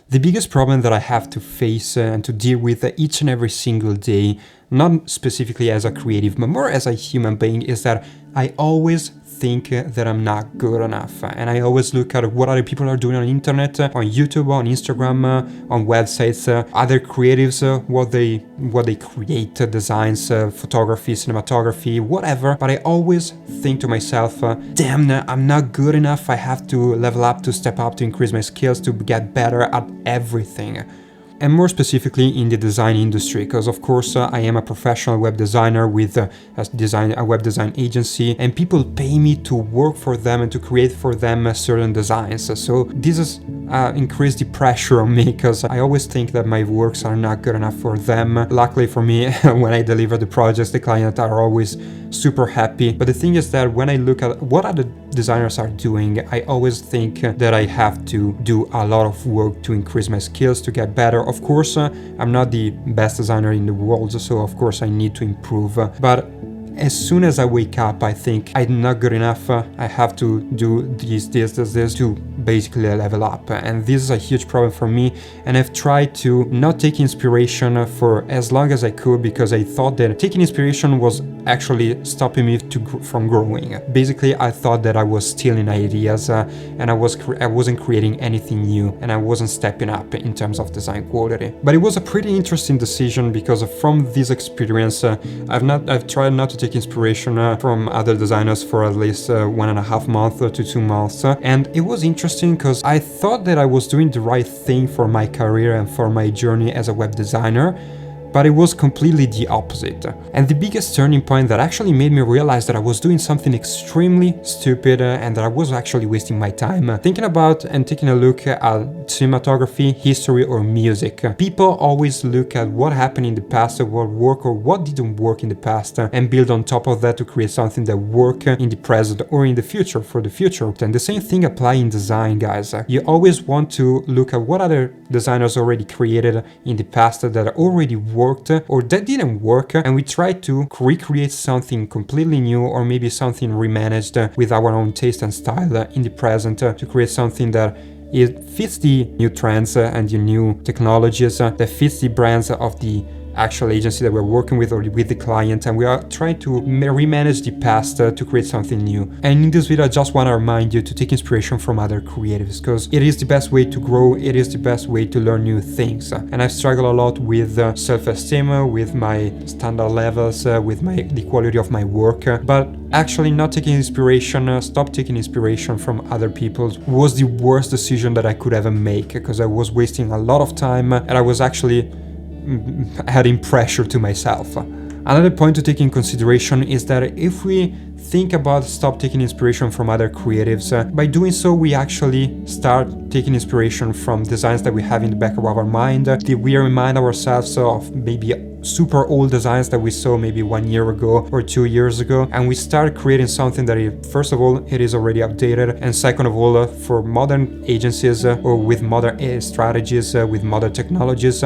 The biggest problem that I have to face and to deal with each and every single day, not specifically as a creative, but more as a human being, is that I always think that I'm not good enough. And I always look at what other people are doing on internet, on YouTube, on Instagram, on websites, other creatives, what they create, designs, photography, cinematography, whatever. But I always think to myself, damn, I'm not good enough. I have to level up, to step up, to increase my skills, to get better at everything. And more specifically in the design industry, because of course I am a professional web designer with a web design agency, and people pay me to work for them and to create for them certain designs. So this has increased the pressure on me, because I always think that my works are not good enough for them. Luckily for me, when I deliver the projects, the clients are always super happy. But the thing is that when I look at what other designers are doing, I always think that I have to do a lot of work to increase my skills, to get better. Of course, I'm not the best designer in the world, so of course I need to improve. But as soon as I wake up, I think I'm not good enough. I have to do this to basically level up. And this is a huge problem for me. And I've tried to not take inspiration for as long as I could, because I thought that taking inspiration was actually stopping me from growing. Basically, I thought that I was stealing ideas and I wasn't creating anything new, and I wasn't stepping up in terms of design quality. But it was a pretty interesting decision, because from this experience, I've tried not to take inspiration from other designers for at least 1.5 months to 2 months. And it was interesting because I thought that I was doing the right thing for my career and for my journey as a web designer, but it was completely the opposite. And the biggest turning point that actually made me realize that I was doing something extremely stupid and that I was actually wasting my time thinking about and taking a look at cinematography, history, or music. People always look at what happened in the past, what worked or what didn't work in the past, and build on top of that to create something that works in the present or in the future, for the future. And the same thing applies in design, guys. You always want to look at what other designers already created in the past that already worked or that didn't work, and we try to recreate something completely new, or maybe something remanaged with our own taste and style in the present to create something that it fits the new trends and the new technologies, that fits the brands of the actual agency that we're working with or with the client, and we are trying to remanage the past to create something new. And in this video, I just want to remind you to take inspiration from other creatives, because it is the best way to grow, it is the best way to learn new things. And I've struggled a lot with self-esteem, with my standard levels, with the quality of my work, but actually not taking inspiration, stop taking inspiration from other people was the worst decision that I could ever make, because I was wasting a lot of time and I was actually adding pressure to myself. Another point to take in consideration is that if we think about stop taking inspiration from other creatives, by doing so we actually start taking inspiration from designs that we have in the back of our mind. We remind ourselves of maybe super old designs that we saw maybe 1 year ago or 2 years ago, and we start creating something that first of all it is already updated, and second of all for modern agencies or with modern strategies, with modern technologies,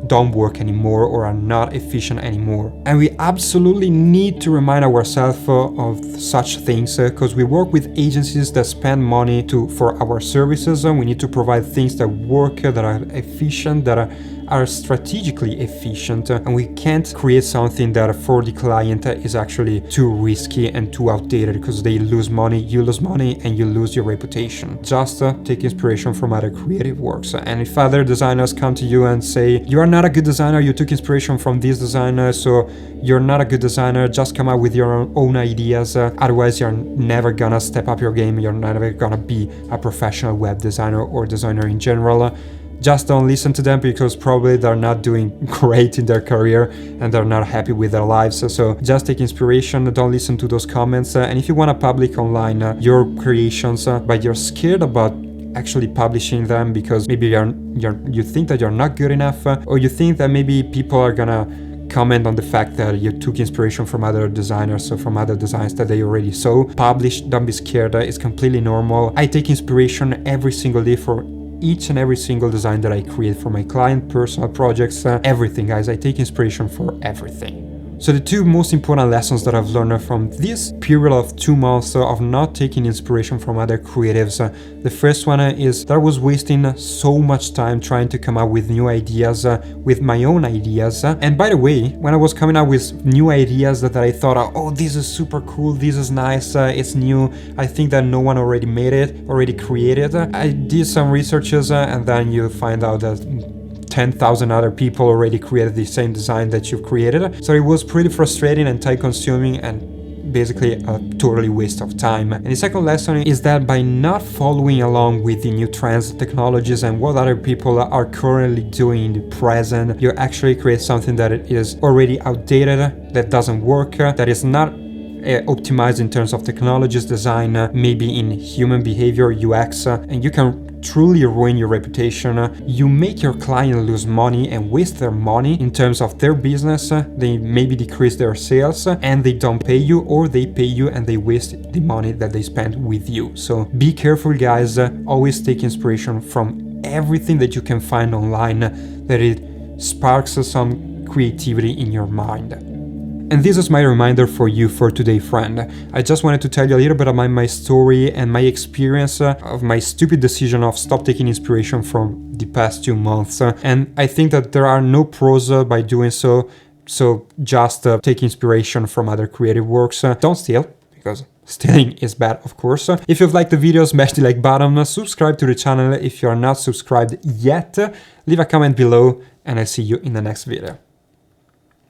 don't work anymore or are not efficient anymore. And we absolutely need to remind ourselves of such things, because we work with agencies that spend money for our services. We need to provide things that work, that are efficient, that are strategically efficient, and we can't create something that for the client is actually too risky and too outdated, because they lose money, you lose money, and you lose your reputation. Just take inspiration from other creative works. And if other designers come to you and say, you are not a good designer, you took inspiration from this designer, so you're not a good designer, just come up with your own ideas, otherwise you're never gonna step up your game, you're never gonna be a professional web designer or designer in general. Just don't listen to them, because probably they're not doing great in their career and they're not happy with their lives. So just take inspiration, don't listen to those comments. And if you want to publish online your creations, but you're scared about actually publishing them because maybe you think that you're not good enough, or you think that maybe people are gonna comment on the fact that you took inspiration from other designers or from other designs that they already saw, publish, don't be scared, it's completely normal. I take inspiration every single day for each and every single design that I create for my client, personal projects, everything, guys. I take inspiration for everything. So the two most important lessons that I've learned from this period of 2 months of not taking inspiration from other creatives. The first one is that I was wasting so much time trying to come up with new ideas, with my own ideas. And by the way, when I was coming up with new ideas that I thought, oh, this is super cool, this is nice, it's new, I think that no one already made it, already created. I did some researches and then you find out that 10,000 other people already created the same design that you've created. So it was pretty frustrating and time consuming and basically a totally waste of time. And the second lesson is that by not following along with the new trends, technologies, and what other people are currently doing in the present, you actually create something that is already outdated, that doesn't work, that is not optimized in terms of technologies, design, maybe in human behavior, UX, and you can truly ruin your reputation. You make your client lose money and waste their money in terms of their business. They maybe decrease their sales and they don't pay you, or they pay you and they waste the money that they spent with you. So be careful, guys. Always take inspiration from everything that you can find online, that it sparks some creativity in your mind. And this is my reminder for you for today, friend. I just wanted to tell you a little bit about my story and my experience of my stupid decision of stop taking inspiration from the past 2 months. And I think that there are no pros by doing so. So just take inspiration from other creative works. Don't steal, because stealing is bad, of course. If you've liked the video, smash the like button, subscribe to the channel if you are not subscribed yet, leave a comment below, and I'll see you in the next video.